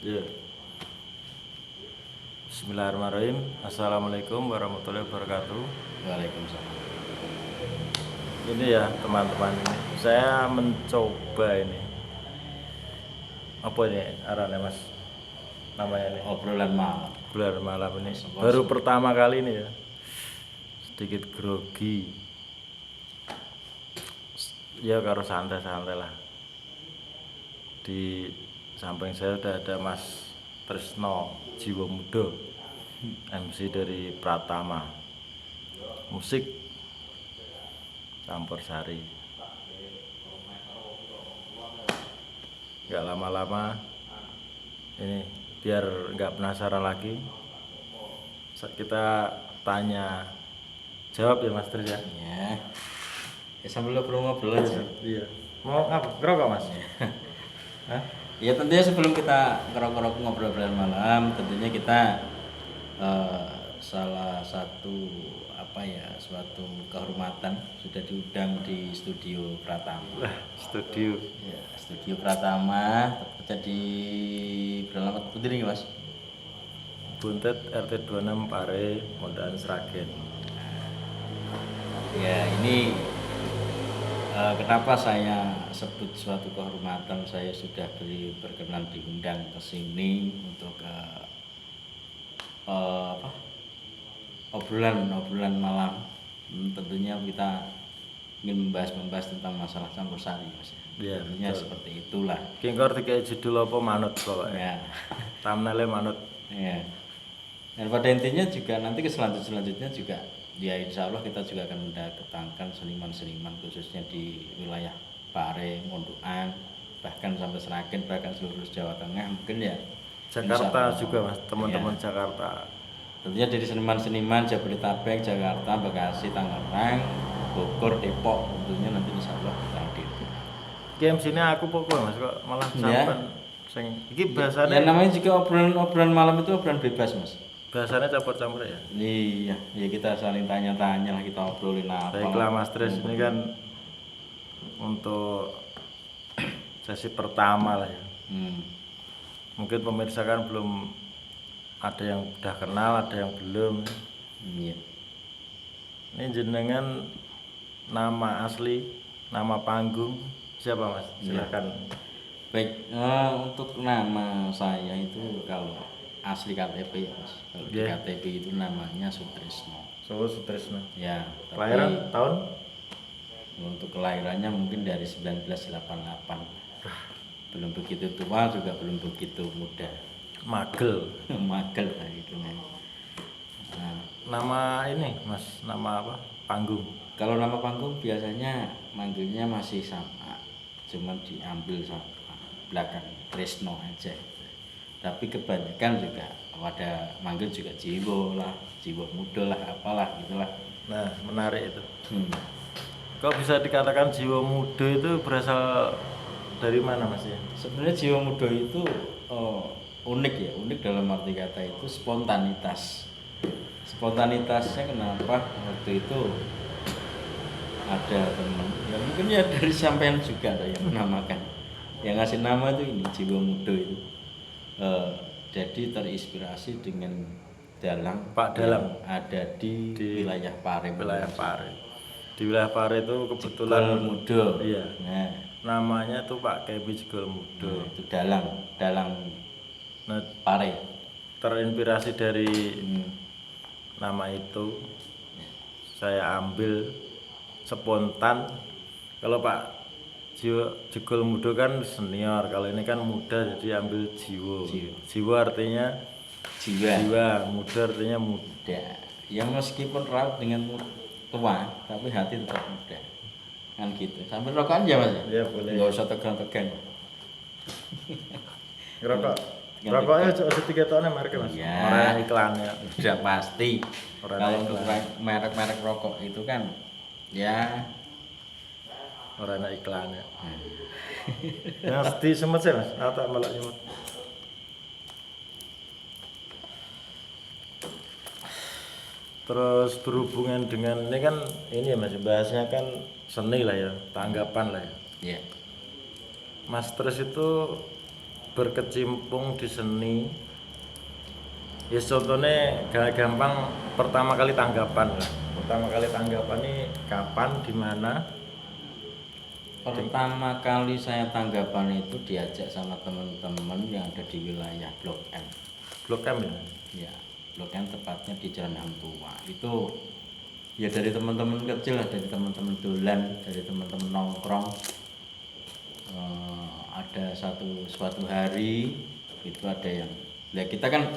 Ya. Bismillahirrahmanirrahim. Assalamualaikum warahmatullahi wabarakatuh. Waalaikumsalam. Ini ya teman-teman, ini saya mencoba ini apa ini arahnya mas, namanya ini Obrolan malam. bulan malam ini baru pertama kali ini ya, sedikit grogi ya, karo santai-santai lah. Di samping saya udah ada Mas Trisno Jiwa Muda, MC dari Pratama Musik Campur Sari. Gak lama-lama ini, biar nggak penasaran lagi, kita tanya jawab ya Mas Tris ya. Ya. Ya sambil ngobrol aja. Iya. Mau apa? Ngerokok Mas? Hah? Ya tentunya sebelum kita ngerok-ngerok ngobrol malam, tentunya kita salah satu suatu kehormatan sudah diundang di studio Pratama. Studio. Ya, studio Pratama terpecah di beralamat Putri nih Mas. Buntet RT 26 Pare, Mondaan Sragen. Ya ini kenapa saya sebut suatu kehormatan, saya sudah berkenan diundang ke sini untuk obrolan malam. Tentunya kita ingin membahas tentang masalah campur sari Mas. Iya, Tentunya betul. seperti itulah. Kingkor tiga judul apa manut pokoknya. Ya. Thumbnailnya manut. Ya. Dan pada intinya juga nanti ke selanjutnya juga ya insya Allah kita juga akan mendatangkan seniman-seniman khususnya di wilayah Pare, Mondoan, bahkan sampai Sragen, bahkan seluruh Jawa Tengah mungkin ya. Jakarta juga Mas, teman-teman Ya. Jakarta. Tentunya dari seniman-seniman Jabodetabek, Jakarta, Bekasi, Tangerang, Bogor, Depok tentunya nanti insya Allah kita hadir. Game sini aku pokoknya Mas, kok malah Ya. sampean sing iki Ya bahasane namanya juga obrolan malam itu obrolan bebas Mas. bahasanya campur-campur ya. Iya, ya kita saling tanya-tanya lah, kita obrolin apa. Baiklah Mas Tris, ini kan untuk sesi pertama lah ya. Mungkin pemirsa kan belum, ada yang udah kenal, ada yang belum. Iya. Ini jenengan nama asli, nama panggung siapa Mas? Silakan. Baik, untuk nama saya itu kalau asli KTP ya Mas. Kalau di Yeah. KTP itu namanya Sutrisno. Solo Sutrisno. Ya, tapi Kelahiran tahun? untuk kelahirannya mungkin dari 1988. Belum begitu tua juga belum begitu muda. Magel. Magel lah itu. Nah, Nama ini Mas, nama apa? Panggung. kalau nama panggung biasanya manggilnya masih sama, cuman diambil sama belakang Trisno aja. Tapi kebanyakan juga pada manggil juga Jiwo lah, Jiwo Muda lah, apalah gitulah. Nah, menarik itu. Kok bisa dikatakan jiwa muda itu berasal dari mana Mas ya? Sebenarnya Jiwo Muda itu unik ya, unik dalam arti kata itu spontanitas. Spontanitasnya kenapa waktu itu ada teman, ya mungkin ya dari sampean juga ada yang menamakan, yang ngasih nama itu ini Jiwa Muda itu. Jadi terinspirasi dengan dalang Pak Dalang yang ada di wilayah Pare. wilayah Pare. Di wilayah Pare itu Jegol kebetulan Muda. iya. Nah, Namanya tuh Pak Kemi Jegol Muda. itu dalang Nah, Pare. terinspirasi dari nama itu saya ambil spontan. Kalau Pak Jegol Muda kan senior, kalau ini kan muda jadi ambil jiwo. Jiwo artinya jiwa, muda artinya muda. Ya, yang meskipun raut dengan tua, tapi hati tetap muda. Kan gitu. Sambil rokokan aja Mas. Iya, boleh. Enggak usah tegang-tegang. Ngerokok. Rokoknya aja tiga tahun mereka Mas. Iya. Orang iklannya. Sudah pasti. Orang Kalau iklan. untuk merek-merek rokok itu kan ya Orang iklannya. Yang di semut sih Mas, atau malah nyemut. Terus berhubungan dengan ini kan ini ya Mas, bahasnya kan seni lah ya, tanggapan lah ya. ya Mas Tris itu berkecimpung di seni. Ya contohnya gampang pertama kali tanggapan lah. Pertama kali tanggapan ini kapan, di mana? Pertama kali saya tanggapan itu diajak sama teman-teman yang ada di wilayah Blok M. Blok M ya? Ya, Blok M tepatnya di Jalan Hang Tua. Itu ya dari teman-teman kecil lah, dari teman-teman dolan, dari teman-teman nongkrong. Ada suatu hari itu ada yang, ya kita kan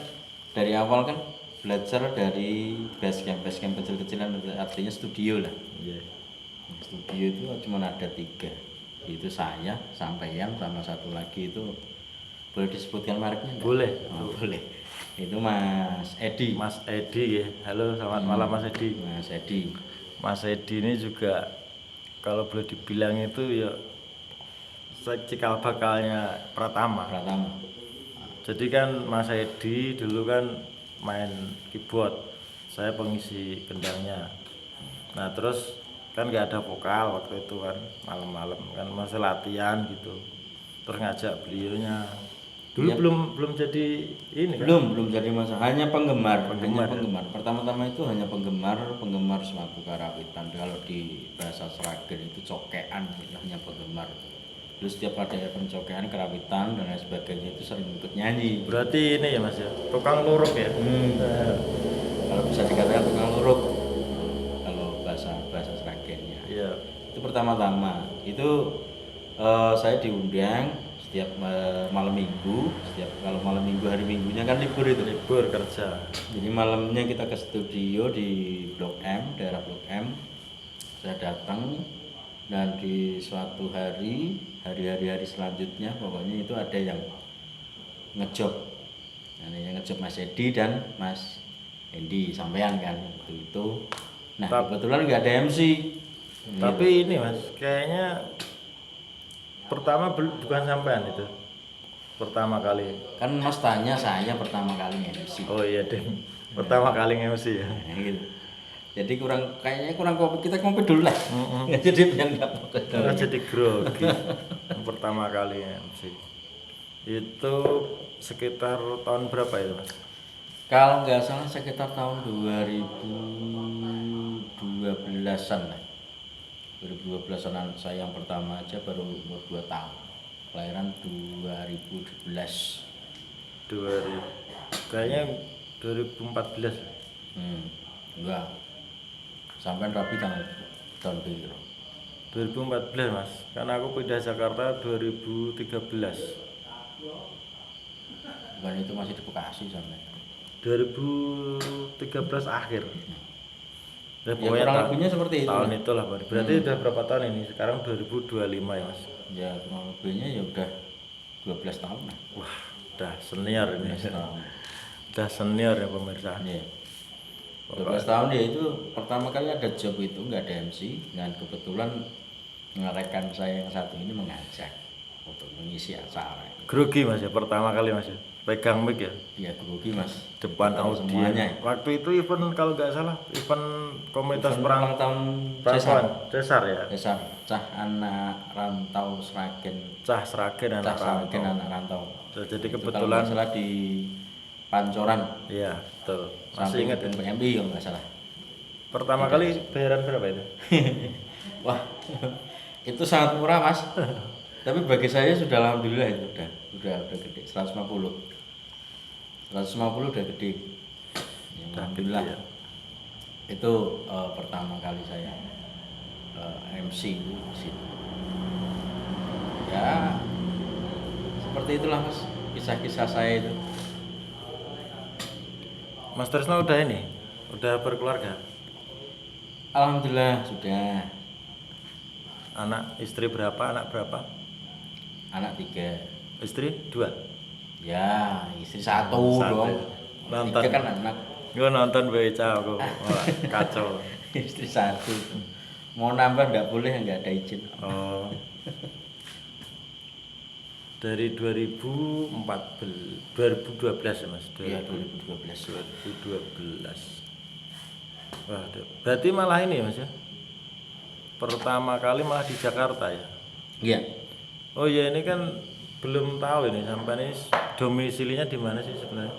dari awal kan belajar dari base camp kecil-kecilan, artinya studio lah. Iya. Studio itu cuma ada 3, itu saya, sampeyan, sama satu lagi itu boleh disebutkan mereknya enggak? Boleh. Oh, boleh. Itu Mas Edi. Mas Edi ya. Halo, selamat malam Mas Edi. Mas Edi. Mas Edi ini juga kalau boleh dibilang itu ya cikal bakalnya Pratama. Jadi kan Mas Edi dulu kan main keyboard, saya pengisi gendangnya. Nah terus kan nggak ada vokal waktu itu kan, malam-malam kan masih latihan gitu. Terus ngajak beliaunya. Dulu Ya. belum jadi ini kan? Belum jadi masalah, hanya penggemar. Pertama-tama itu hanya penggemar suatu karawitan. Kalau di bahasa Sragen itu cokean, itu hanya penggemar. Terus setiap ada event cokean, karawitan dan lain sebagainya itu sering ikut nyanyi. Berarti ini ya Mas ya, tukang luruk ya? Kalau bisa dikatakan tukang luruk, kalau bahasa Sragennya. Iya. Itu pertama-tama itu saya diundang setiap malam minggu. Kalau malam minggu, hari minggunya kan libur itu. Libur kerja. Jadi malamnya kita ke studio di Blok M, daerah Blok M. Saya datang dan di suatu hari selanjutnya pokoknya itu ada yang ngejob. Nah, yang ngejob Mas Edi dan Mas Endi sampean kan waktu itu. Nah, kebetulan nggak ada MC. Tapi ini Mas, kayaknya pertama bukan sampean itu. Pertama kali. Kan Mas tanya saya pertama kali MC. Oh iya deh. Pertama kali MC ya. Nah, gitu. Jadi kayaknya kurang kopi, kita kopi dulu lah. Jadi biar nggak fokus. Karena jadi grogi. Yang pertama kali MC. Itu sekitar tahun berapa itu Mas? Kalau nggak salah sekitar tahun 2012-an lah. 2012-an saya yang pertama aja baru umur 2 tahun. Kelahiran 2012. 2000. Kayaknya 2014. Enggak. Sampai rapi tahun biru. 2014 Mas. Karena aku pindah Jakarta 2013. Bukan, itu masih di Bekasi sampai. 2013 akhir. Ya, kurang lebihnya seperti itu. Tahun itulah berarti udah berapa tahun ini? Sekarang 2025 ya Mas. Ya kurang lebihnya ya udah 12 tahun lah. Wah, udah senior ini. 12 tahun. Udah senior ya pemirsa. Iya. 12 tahun ya, itu pertama kali ada job itu nggak ada MC, dan kebetulan rekan saya yang satu ini mengajak untuk mengisi acara. Grogi Mas ya, pertama kali Mas ya. Pegang mic ya. Iya, grogi Mas. Depan semuanya. Waktu itu event kalau nggak salah event komunitas Ulang tahun Cesar ya. Cesar, cah anak rantau Sragen. Cah Sragen anak rantau. Jadi Itu kebetulan kalau nggak salah di Pancoran. Iya, betul. Masih ingat ya? PMI kalau nggak salah. Pertama kali bayaran berapa itu? Wah, itu sangat murah Mas. Tapi bagi saya sudah alhamdulillah itu udah gede. 150 udah gede. Ya, alhamdulillah. Gede, ya. Itu pertama kali saya MC itu di situ. Ya, seperti itulah Mas, kisah-kisah saya itu. Mas Tresno udah ini, udah berkeluarga. Alhamdulillah sudah. Anak istri berapa? Anak berapa? Anak 3. Istri 2. Ya, istri 1 Satu. dong. Nonton. 3 kan anak. Gue nonton BCA aku. Wah, kacau. Istri 1. Mau nambah nggak boleh, nggak ada izin. Oh. Dari 2012 ya Mas. Iya, 2012. 2012. Wah, berarti malah ini ya Mas ya. Pertama kali malah di Jakarta ya. Iya. Oh iya, ini kan belum tahu ini sampai ini domisilinya di mana sih sebenarnya?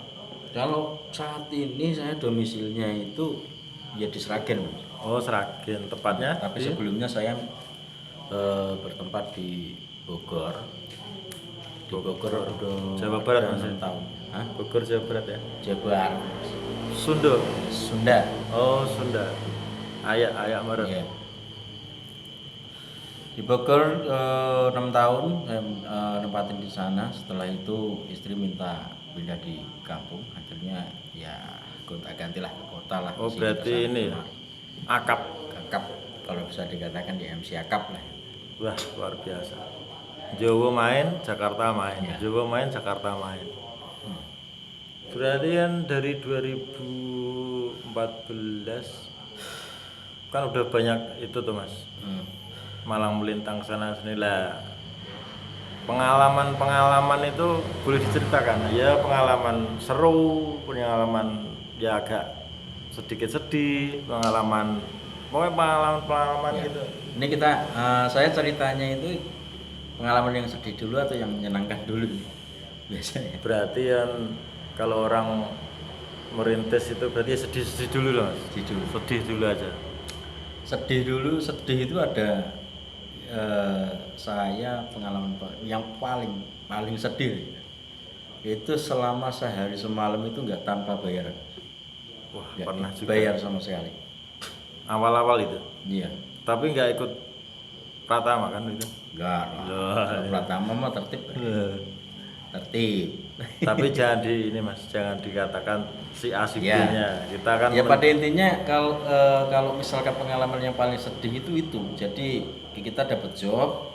Kalau saat ini saya domisilinya itu ya di Sragen, Mas. Oh, Sragen, tepatnya Tapi di sebelumnya saya bertempat di Bogor. Di Bogor udah Jawa Barat, ada Mas, ya? 6 tahun. Hah? Bogor, Jawa Barat ya. Jawa Barat. Sunda. Sunda. Oh, Sunda. Ayak Maret. Iya. Di Bogor 6 tahun saya nempatin di sana. Setelah itu istri minta pindah di kampung. Akhirnya ya gonta-gantilah ke kota lah. Oh, Sini berarti kesana ini ya. kemari. Akap. Akap, kalau bisa dikatakan di MC Akap lah. Wah, luar biasa. Jawa main, Jakarta main. Ya. Jawa main, Jakarta main. Hmm. Berarti kan dari 2014 kan udah banyak itu tuh, Mas. Hmm. Malang melintang sana sini lah. Pengalaman itu boleh diceritakan. Ya, pengalaman seru, pengalaman ya agak sedikit sedih, pengalaman pokoknya pengalaman Ya. gitu. Ini kita saya ceritanya itu pengalaman yang sedih dulu atau yang menyenangkan dulu nih? Biasanya. Berarti yang kalau orang merintis itu berarti ya sedih-sedih dulu loh, Mas. Sedih dulu. Sedih dulu aja. Sedih dulu, sedih itu ada saya pengalaman yang paling sedih itu selama sehari semalam itu nggak tanpa bayaran. Wah, Nggak pernah juga. bayar sama sekali. Awal-awal itu. Iya. Tapi nggak ikut Pratama kan itu. Enggak. Kalau Pratama mah tertib. Tertib. Tapi jangan di ini, Mas, jangan dikatakan si A si Ya. B-nya. Kita kan Ya pada intinya kalau misalkan pengalaman yang paling sedih itu. Jadi kita dapat job,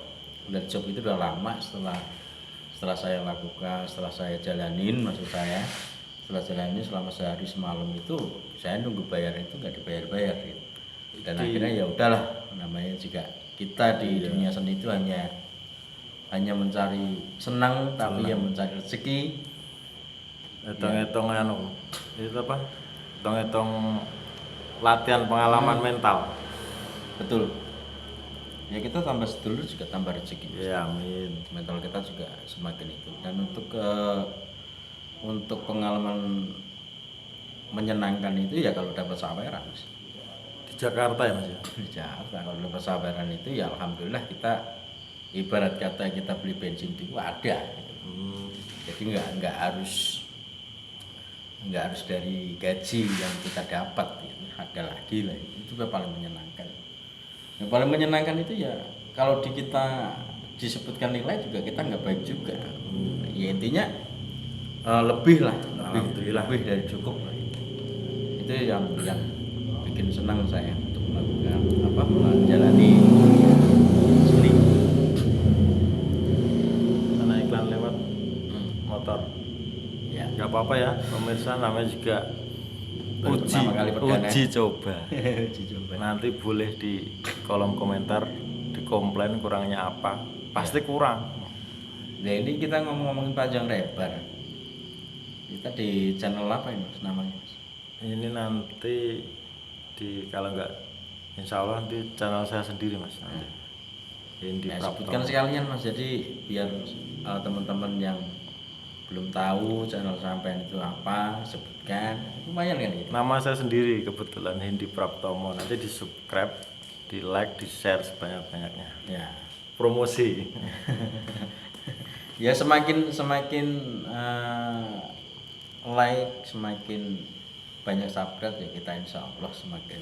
dan job itu udah lama setelah saya lakukan, setelah saya jalanin, maksud saya setelah jalanin selama sehari semalam itu saya nunggu bayar itu nggak dibayar gitu. Dan akhirnya ya udahlah, namanya juga kita di dunia seni itu hanya mencari senang tapi ya mencari rezeki. hitung-hitung anu. Itu apa? Hitung-hitung latihan pengalaman mental. Betul. Ya kita tambah sedulur juga tambah rezeki. Ya, amin. Mental kita juga semakin itu. Dan untuk pengalaman menyenangkan itu ya kalau dapat saweran. Di Jakarta ya, Mas ya. Di Jakarta kalau dapat saweran itu ya alhamdulillah kita ibarat kata kita beli bensin itu ada. Jadi nggak harus dari gaji yang kita dapat gitu. Ada lagi lah, itu yang paling menyenangkan. Yang paling menyenangkan itu ya kalau di kita disebutkan nilai juga kita nggak baik juga. Ya intinya lebih dari cukup lah. Itu yang bikin senang saya untuk melakukan menjalani seni. Karena iklan lewat motor. Ya. Nggak apa-apa ya, pemirsa, namanya juga Baru pertama kali pegang, uji coba. Uji coba. Nanti boleh di kolom komentar dikomplain kurangnya apa. Pasti kurang. Nah ini kita ngomongin panjang lebar. Kita di channel apa ini Mas, namanya Mas? Ini nanti kalau nggak, insya Allah di channel saya sendiri, Mas. Nanti. Ini Ya, sebutkan sekalian Mas, jadi biar teman-teman yang belum tahu channel sampean itu apa, sebutkan. Lumayan kan gitu. Nama saya sendiri kebetulan Hendy Praptomo. Nanti di subscribe, di like, di share sebanyak-banyaknya. Ya. Promosi. Ya semakin like, semakin banyak subscribe ya kita insya Allah semakin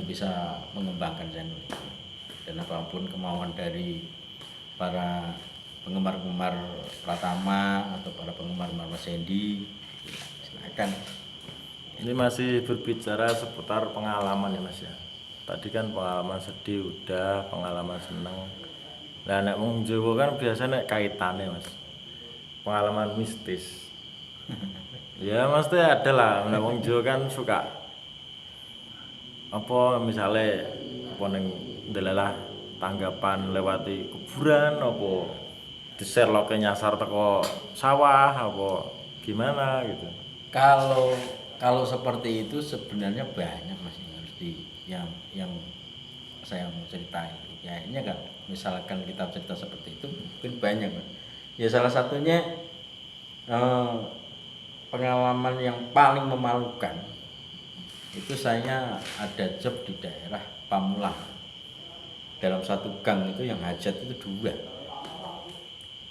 bisa mengembangkan channel ini. Dan apapun kemauan dari para penggemar Pratama atau para penggemar Mas Hendy, silakan. Ini masih berbicara seputar pengalaman ya, Mas ya. Tadi kan pengalaman sedih udah, pengalaman seneng. Nah, nek wong Jawa kan biasanya kaitannya, Mas. Pengalaman mistis. Ya, mesti ada lah. Nek wong Jawa kan suka apa misalnya apa ning ndelalah tanggapan lewati kuburan apa di-share nyasar teko sawah apa gimana gitu. Kalau seperti itu sebenarnya banyak Mas yang harus yang saya mau ceritain. Kayaknya kan misalkan kita cerita seperti itu mungkin banyak Mas. Ya salah satunya pengalaman yang paling memalukan itu saya ada job di daerah Pamulang. Dalam satu gang itu yang hajat itu 2.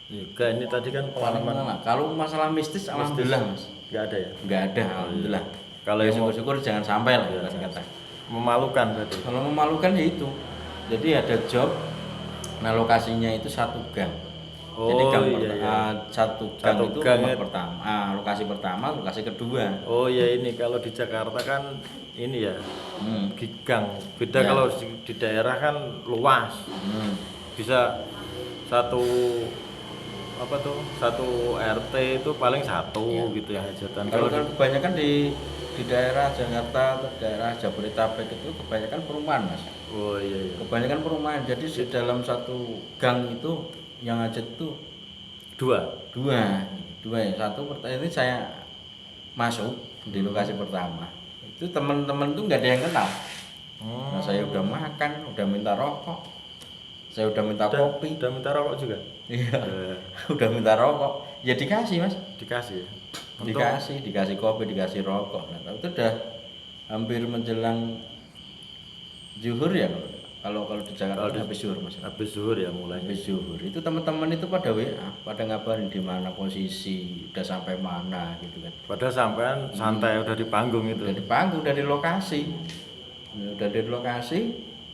Juga ini tadi kan Paling pengalaman mana? Kalau masalah mistis, alhamdulillah Mas. nggak ada ya. Nggak ada, alhamdulillah. Kalau Ya yang mau syukur-syukur jangan sampai lah Ya, kata. memalukan berarti. Kalau memalukan ya itu. Jadi ada job, nah lokasinya itu satu gang. Jadi Oh gang iya, iya. satu gang Satu itu gang rumah ya. pertama, lokasi pertama, lokasi kedua. Oh ya ini kalau di Jakarta kan ini ya gigang. Beda Ya. kalau di daerah kan luas. Bisa satu apa tuh? Satu RT itu paling satu Ya. gitu ya hajatan. Kalau Kalau kebanyakan di daerah Jakarta atau daerah Jabodetabek itu kebanyakan perumahan Mas. oh iya iya. Kebanyakan perumahan. Jadi di dalam satu gang itu yang hajat itu 2. dua ya. Satu pertama ini saya masuk di lokasi pertama. Itu teman-teman tuh nggak ada yang kenal. Nah, saya udah makan, udah minta rokok, saya udah minta kopi, Udah minta rokok juga. iya, udah minta rokok, ya dikasih Mas, Dikasih. Ya? dikasih kopi, dikasih rokok. Nah, tapi itu udah hampir menjelang zuhur ya kalau di Jakarta Kalau habis zuhur Mas. Habis zuhur ya mulainya. Habis zuhur itu teman-teman itu pada WA, pada ngabarin di mana posisi, udah sampai mana gitu kan. Padahal sampean santai udah di panggung itu. Udah di panggung, udah di lokasi. Udah di lokasi.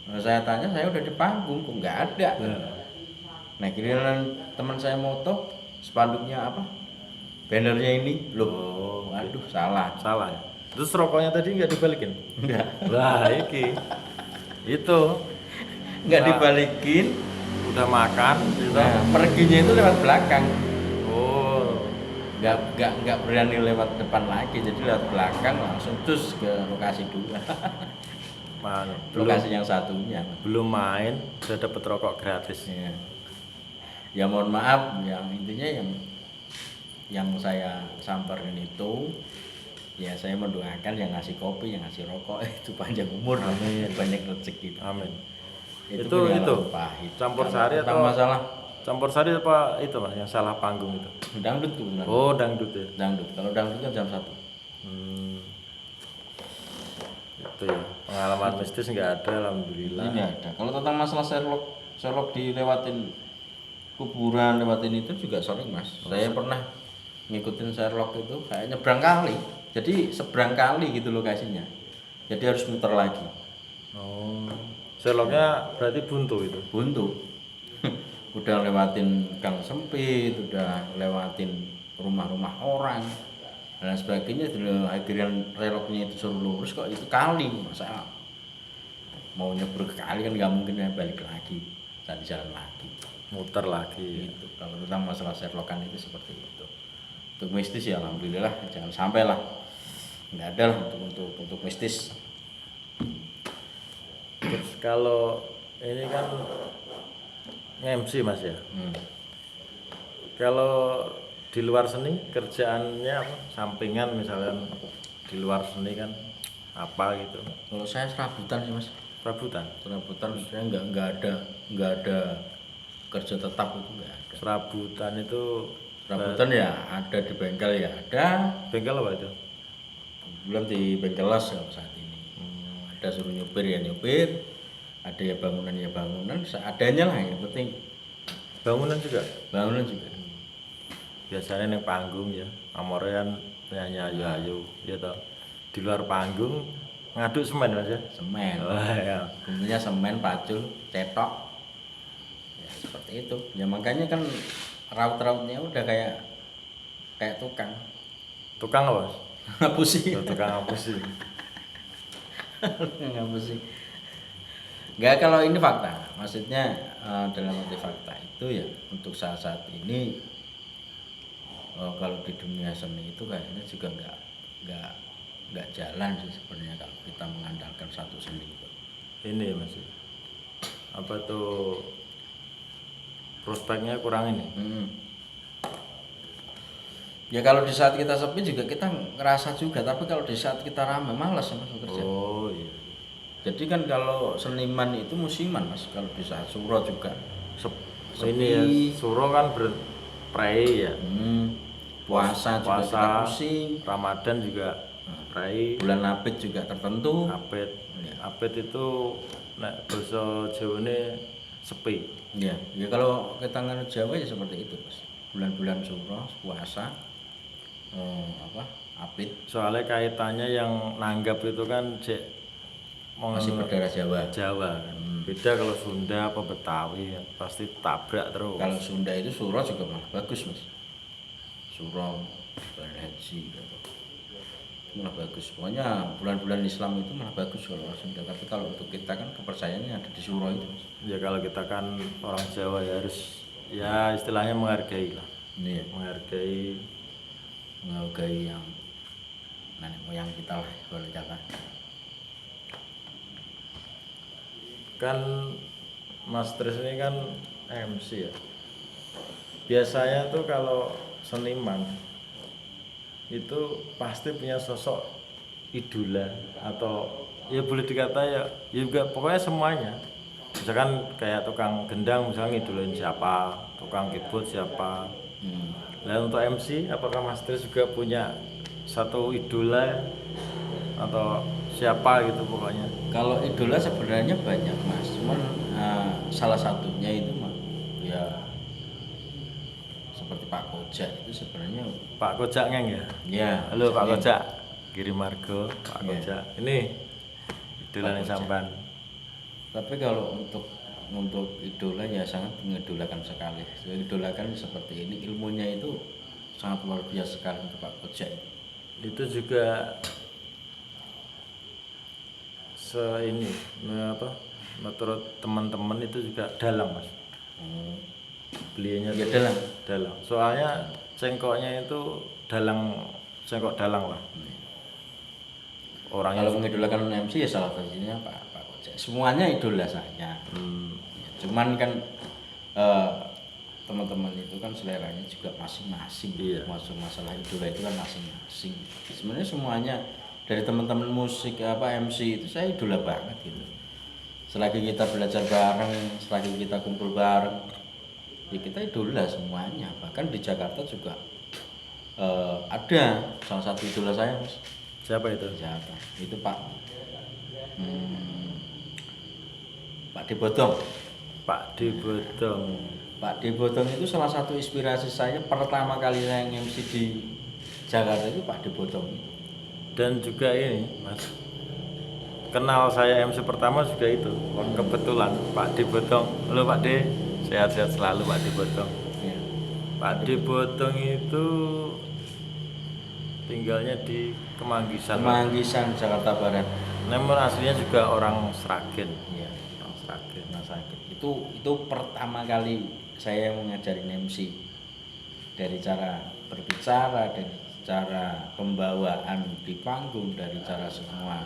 Nah, saya tanya, saya udah di panggung, kok nggak ada. Nah, giliran teman saya moto, spanduknya apa? Bannernya ini, loh. Waduh, salah. Salah ya. Terus rokoknya tadi nggak dibalikin? Enggak. Lah iki. Itu Nggak Nah. dibalikin. udah makan gitu. Nah, perginya itu lewat belakang. Oh. Nggak berani lewat depan lagi, jadi lewat belakang langsung cus ke lokasi 2. Mana? Lokasi yang satunya. Belum main udah dapet rokok gratis. Ya. Ya mohon maaf, yang intinya yang saya samperin itu, ya saya mendoakan yang ngasih kopi, yang ngasih rokok itu panjang umur, Amin. banyak rezeki. Amin. Itu pengalaman pahit. campur Kalau sari tentang atau masalah campur sari apa itu Mas yang salah panggung itu? dangdut tuh benar. Oh, dangdut ya. Dangdut. Kalau dangdut kan jam 1. Itu ya. Pengalaman mistis nggak ada alhamdulillah. Ini ada. Kalau tentang masalah Sherlock dilewatin kuburan, lewatin itu juga sering Mas. Saya pernah ngikutin Sherlock itu kayak nyebrang kali. Jadi seberang kali gitu lokasinya. Jadi harus muter lagi. Oh. Sherlocknya berarti buntu itu. Buntu. Udah lewatin gang sempit, udah lewatin rumah-rumah orang dan sebagainya. Akhirnya Sherlocknya itu suruh lurus kok itu kali, masa mau nyebrang ke kali kan nggak mungkin ya, balik lagi tadi jalan lagi. Muter lagi. Gitu. Kalau tentang masalah Sherlockan itu seperti itu. Untuk mistis ya alhamdulillah jangan sampai lah, nggak ada lah untuk mistis. Terus kalau ini kan MC Mas ya. Kalau di luar seni kerjaannya apa? Sampingan misalnya di luar seni kan apa gitu? Kalau saya serabutan sih Mas. Serabutan. Serabutan saya nggak ada kerja tetap itu nggak ada. Serabutan itu Serabutan ya ada di bengkel ya ada, bengkel apa itu? belum di bengkel las ya saat ini. Ada suruh nyupir ya nyupir, ada ya bangunan, seadanya lah yang penting Bangunan juga. bangunan juga. Biasanya yang panggung ya, amorean nyanyi ayu-ayu ya toh. Di luar panggung ngaduk semen Mas ya. Semen, Oh, ya. tentunya semen, pacul, cetok, ya seperti itu. Ya makanya kan raut-rautnya udah kayak tukang Tukang apa? Mas? ngapusi. Oh, tukang apa sih? Ngapusi. Enggak, kalau ini fakta, maksudnya dalam arti fakta itu ya untuk saat-saat ini kalau di dunia seni itu kayaknya juga nggak jalan sih sebenarnya kalau kita mengandalkan satu seni itu. Ini Mas. Apa tuh prospeknya kurang ini? Ya kalau di saat kita sepi juga kita ngerasa juga, tapi kalau di saat kita ramai malas Mas bekerja. Oh iya. Jadi kan kalau seniman itu musiman Mas, kalau di saat suro juga. Ini ya suro kan prei ya. Puasa juga kita pusing. Ramadan juga prei. Bulan Abid juga tertentu. Abid itu nek basa Jawane sepi. Ya kalau kita nganut Jawa ya seperti itu Mas. Bulan-bulan suro, puasa, Abid. Soalnya kaitannya yang nanggap itu kan masih berdarah Jawa kan. Beda kalau Sunda apa Betawi kan pasti tabrak terus. Kalau Sunda itu suro juga malah bagus Mas. Suro, bulan haji gitu. Malah bagus. Pokoknya bulan-bulan Islam itu malah bagus kalau Sunda. Tapi kalau untuk kita kan kepercayaannya ada di suro itu Mas. Ya kalau kita kan orang Jawa ya harus ya istilahnya menghargai lah. Iya. Menghargai yang nenek moyang kita lah boleh kata. Kan Mas Tris ini kan MC ya. Biasanya tuh kalau seniman itu pasti punya sosok idola atau ya boleh dikata ya juga pokoknya semuanya. Misalkan kayak tukang gendang misalnya ngidolain siapa, tukang keyboard siapa. Nah untuk MC apakah Mas Tris juga punya satu idola atau siapa gitu pokoknya? Kalau idola sebenarnya banyak Mas, cuman salah satunya itu ya seperti Pak Kojak itu sebenarnya. Pak Kojak ngeng ya? Ya. Halo Pak Kojak, Kirim Margo, Pak Kojak. Ini idolanya sampan. Tapi kalau untuk idola ya sangat mengidolakan sekali. Idolakan seperti ini, ilmunya itu sangat luar biasa sekali untuk Pak Kojak. Itu juga menurut teman-teman itu juga dalang Mas. Beliaunya ya dalang. Soalnya cengkoknya itu cengkok dalang lah. Orangnya kalau mengidolakan MC ya salah satunya Pak Kojak. Semuanya idola saya. Cuman kan teman-teman itu kan seleranya juga masing-masing. Iya. Masuk masalah idola itu kan masing-masing. Sebenarnya semuanya dari teman-teman musik MC itu saya idola banget gitu. Selagi kita belajar bareng, selagi kita kumpul bareng, ya kita idola semuanya. Bahkan di Jakarta juga ada salah satu idola saya Mas. siapa itu? Jakarta. Itu Pak Debotong. Pak Debotong. Pak Debotong itu salah satu inspirasi saya pertama kali saya MC di Jakarta itu Pak Debotong. Dan juga ini Mas, kenal saya MC pertama juga itu kebetulan Pak Debotong. Halo Pak D, sehat-sehat selalu Pak Debotong. Ya. Pak Debotong itu tinggalnya di Kemanggisan, Jakarta Barat. Namun aslinya juga orang Sragen. Iya, Orang Sragen. Itu pertama kali saya mengajarin MC dari cara berbicara, dari cara pembawaan di panggung, dari cara semua.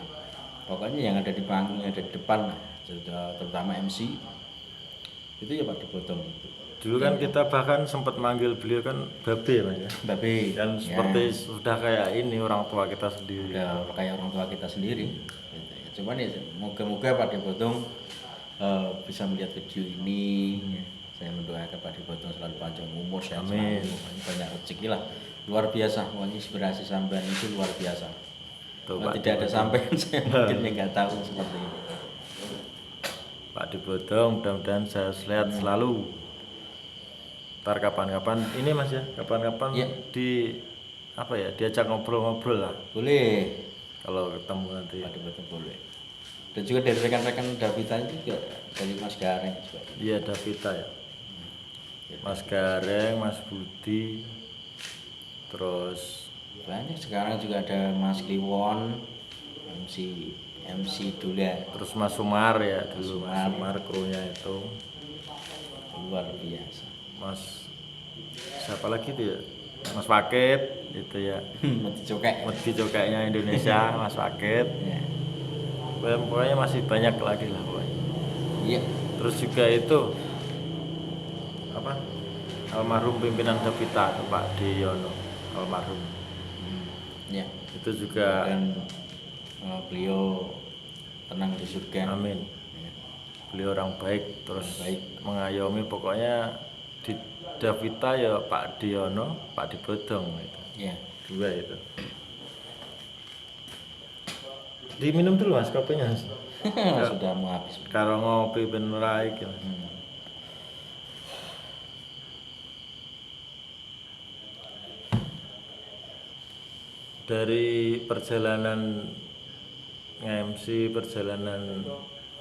Pokoknya yang ada di panggung, yang ada di depan, terutama MC itu ya Pak Debotong. Dulu kan kita bahkan sempat manggil beliau kan Babe Mas ya. Babe. Dan seperti sudah kayak ini orang tua kita sendiri. Udah kayak orang tua kita sendiri. Cuman ya moga-moga Pak Debotong bisa melihat video ini. Saya mendoakan Pak Debotong selalu panjang umur, sehat selalu, banyak rezeki lah. Luar biasa, pokoknya inspirasi sampean itu luar biasa. Kalau tidak ada sampean saya mungkin nggak tahu seperti ini. Pak Debotong, mudah-mudahan saya sehat selalu. Ntar kapan-kapan ini Mas ya, kapan-kapan ya. Diajak ngobrol-ngobrol lah. Boleh. Kalau ketemu nanti. Pak Debotong boleh. Dan juga dari rekan-rekan Davita juga, dari Mas Gareng juga. Iya Davita ya. Mas Gareng, Mas Budi, terus banyak sekarang juga ada Mas Kliwon, MC Dula, terus Mas Sumar ya dulu. Mas Sumar krunya itu luar biasa. Mas siapa lagi tuh ya? Mas Paket itu ya. Medi Cokeknya Indonesia, Mas Paket. Ya. Pokoknya masih banyak lagi lah pokoknya. Iya. Terus juga itu almarhum pimpinan Davita Pak Deyono almarhum. Ya. Itu juga dan beliau tenang di surga. Amin. Ya, Beliau orang baik, terus baik. mengayomi, pokoknya di Davita ya Pak Diono, Pak Dibodong itu. Ya. Dua itu. Diminum dulu Mas kopinya. Mas. Sudah mau habis. Kalau ngopi ben ora iki. Mas. Dari perjalanan nge-MC, perjalanan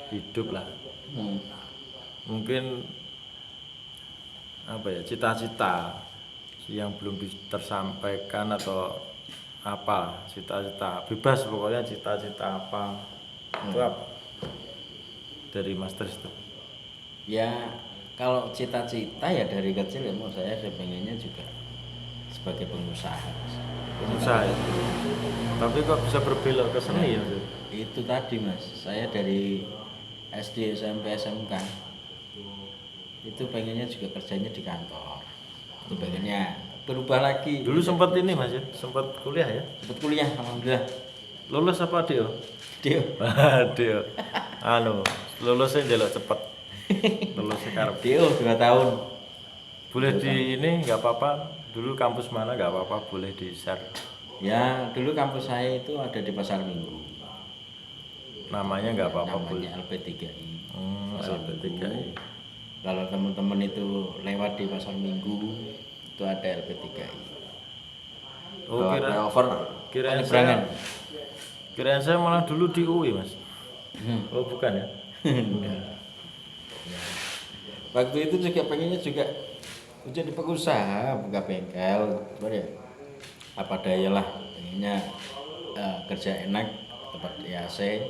hidup lah. Mungkin apa ya, cita-cita yang belum tersampaikan atau apa, cita-cita bebas pokoknya, cita-cita apa itu apa dari Master itu? Ya kalau cita-cita ya dari kecil ya mau saya pengennya juga sebagai pengusaha. Pengusaha ya. Tapi kok bisa berbelok ke seni ya? Itu tadi Mas, saya dari SD, SMP, SMK itu pengennya juga kerjanya di kantor. Itu pengennya berubah lagi. Dulu sempat ini Mas ya, sempat kuliah ya? Sempat kuliah, alhamdulillah. Lulus apa Dio? Dio. Dio. Anu, lulusnya njaluk cepet. Lulusnya karep. Dio 2 tahun. Boleh di ini nggak apa-apa. Dulu kampus mana nggak apa-apa, boleh di share. Ya, dulu kampus saya itu ada di Pasar Minggu. Namanya nggak apa-apa, boleh. Namanya LP3I. LP3I. Kalau teman-teman itu lewat di Pasar Minggu itu ada LP3I. Oh, kirain penyeberangan. Kirain saya malah dulu di UI Mas. Oh bukan ya? Waktu itu juga pengennya juga jadi pengusaha, buka bengkel, cuman ya apa daya lah, pengennya kerja enak, tempat di AC.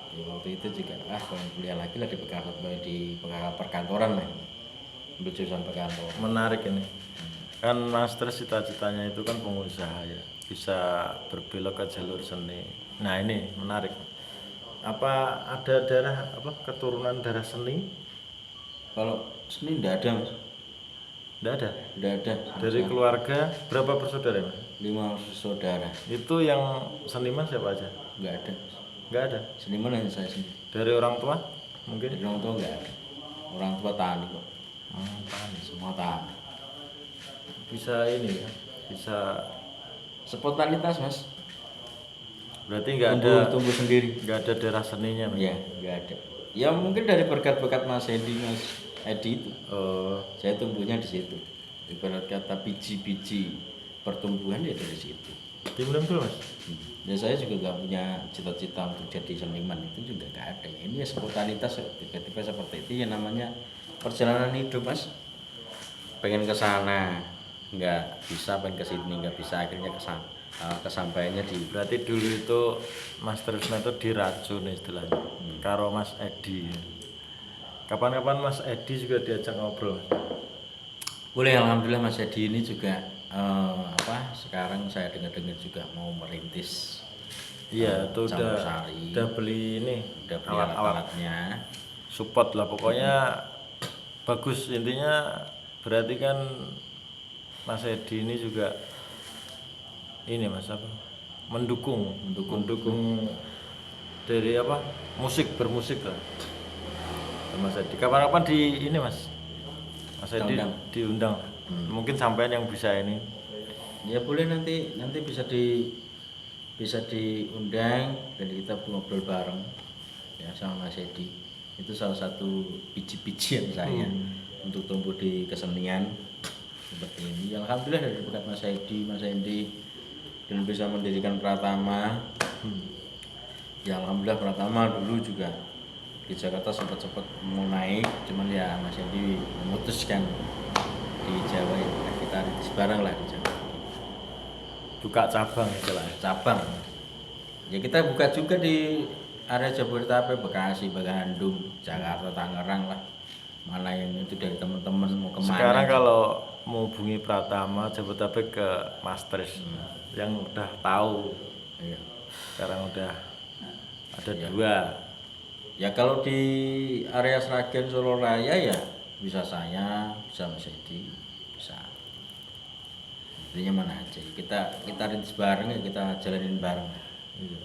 Ya, waktu itu juga kalau kuliah lagi lah di perkantoran lah, ambil jurusan perkantoran. Menarik ini. Kan Master cita-citanya itu kan pengusaha ya, bisa berbelok ke jalur seni. Nah ini menarik. Apa ada keturunan darah seni? Kalau seni enggak ada Mas. Enggak ada. Enggak ada. Dari keluarga berapa bersaudara Mas? 5 saudara. Itu yang seniman siapa aja? Enggak ada. Enggak ada. Seniman hanya saya sendiri. Dari orang tua mungkin? Dari orang tua enggak ada. Orang tua tani kok. Tani. Semua tani. Bisa ini ya, bisa spontanitas Mas. Berarti nggak ada tumbuh sendiri. Nggak ada darah seninya Mas? Iya, nggak ada. Ya mungkin dari berkat-berkat Mas Edi itu. Oh. Saya tumbuhnya di situ. Ibarat kata biji-biji pertumbuhan ya dari situ. Diminum dulu Mas. Ya saya juga nggak punya cita-cita untuk jadi seniman, itu juga nggak ada. Ini ya spontanitas tiba-tiba seperti itu ya, namanya perjalanan hidup Mas. Pengen ke sana nggak bisa, pengen ke sini nggak bisa, akhirnya kesampaiannya di. Berarti dulu itu Mas Trisno itu diracun istilahnya. Karo Mas Edi. Kapan-kapan Mas Edi juga diajak ngobrol. Boleh, alhamdulillah Mas Edi ini juga sekarang saya dengar-dengar juga mau merintis. Iya, itu udah beli ini, udah beli alat-alatnya. Support lah pokoknya. Bagus, intinya berarti kan Mas Edi ini juga ini Mas mendukung dari bermusik lah Mas Edi. Kapan-kapan di ini Mas Edi diundang. Mungkin sampean yang bisa ini. Ya boleh, nanti bisa diundang dan kita ngobrol bareng ya sama Mas Edi. Itu salah satu biji-bijian saya untuk tumbuh di kesenian seperti ini. Alhamdulillah dari berkat Mas Edi dan bisa mendirikan Pratama. Ya alhamdulillah Pratama dulu juga di Jakarta sempat mau naik, cuman ya Mas Edi memutuskan di Jawa ya kita bareng lah di Jawa. Buka cabang istilahnya. Cabang. Ya kita buka juga di area Jabodetabek, Bekasi, Bandung, Jakarta, Tangerang lah. Mana yang itu dari teman-teman mau kemana. Sekarang kalau mau hubungi Pratama Jabodetabek ke Masters yang udah tahu. Iya. Sekarang udah ada ya. 2. Ya kalau di area Sragen Solo Raya ya bisa saya, bisa Mas Edi, bisa. Intinya mana aja. Kita rintis bareng ya, kita jalanin bareng. Iya.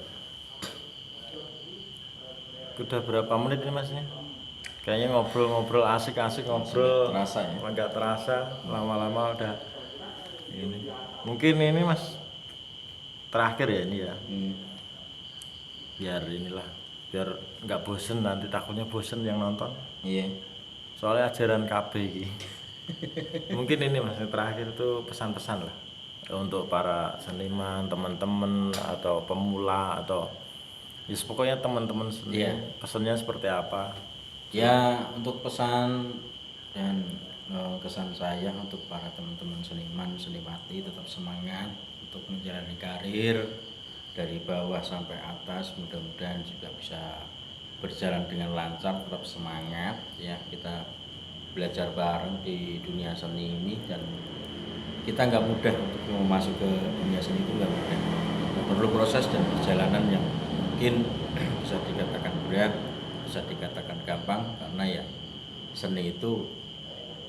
udah berapa menit ini Mas ini? Kayaknya ngobrol-ngobrol asik-asik ngobrol. Terasa ya. Nggak terasa, lama-lama udah ini. Mungkin ini Mas terakhir ya ini ya. Biar inilah, biar nggak bosen nanti takutnya bosen yang nonton. Iya. Soalnya ajaran KB ini. Mungkin ini Mas yang terakhir tuh pesan-pesan lah untuk para seniman, teman-teman atau pemula atau ya pokoknya teman-teman seni. Iya. Pesannya seperti apa? Ya, untuk pesan dan kesan saya untuk para teman-teman seniman, seniwati tetap semangat untuk menjalani karir dari bawah sampai atas. Mudah-mudahan juga bisa berjalan dengan lancar, tetap semangat ya. Kita belajar bareng di dunia seni ini dan kita nggak mudah untuk masuk ke dunia seni itu nggak mudah. Perlu proses dan perjalanan yang mungkin bisa dikatakan berat, bisa dikatakan gampang, karena ya seni itu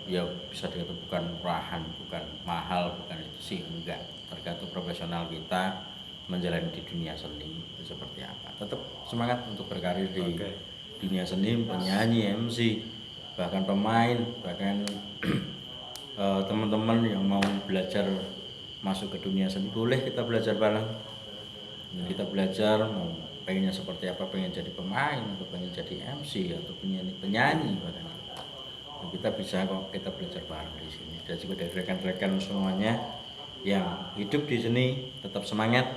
ya bisa dikatakan bukan murahan, bukan mahal, bukan itu sih, enggak, tergantung profesional kita menjalani di dunia seni itu seperti apa. Tetap semangat untuk berkarir di dunia seni, penyanyi, MC, bahkan pemain, bahkan teman-teman yang mau belajar masuk ke dunia seni, boleh kita belajar bareng. Kita belajar mau pengennya seperti apa, pengen jadi pemain atau pengen jadi MC atau penyanyi bahkan. Dan kita bisa kok, kita belajar bareng di sini. Dan juga dari rekan-rekan semuanya yang hidup di sini tetap semangat,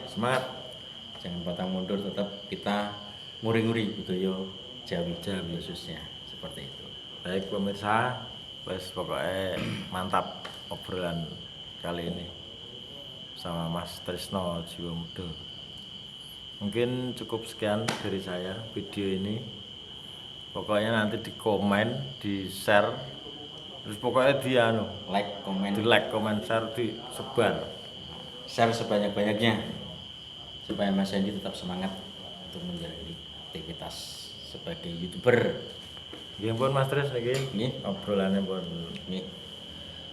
jangan pantang mundur, tetap kita nguri-nguri budaya Jawi khususnya seperti itu. Baik pemirsa, wes pokoknya mantap obrolan kali ini sama Mas Trisno Jiwa Muda. Mungkin cukup sekian dari saya video ini. Pokoknya nanti di komen, di share, terus pokoknya di like, komen, share, di sebar. Share sebanyak-banyaknya supaya Mas Hendy tetap semangat untuk menjalani aktivitas sebagai YouTuber. Nggih pun Mas Tris niki obrolannya pun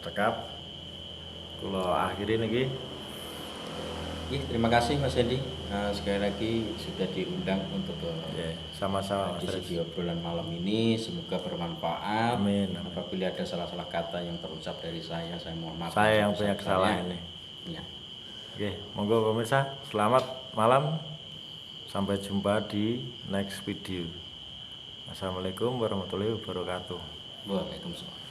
cekap. Kula akhiri niki. Terima kasih Mas Hendy. Sekali lagi sudah diundang untuk sama-sama Mas Tris di obrolan malam ini. Semoga bermanfaat. Amin. Apabila ada salah-salah kata yang terucap dari saya mohon maaf. Saya yang punya kesalahan ini. Ya. Oke, monggo pemirsa, selamat malam. Sampai jumpa di next video. Assalamualaikum warahmatullahi wabarakatuh. Waalaikumsalam.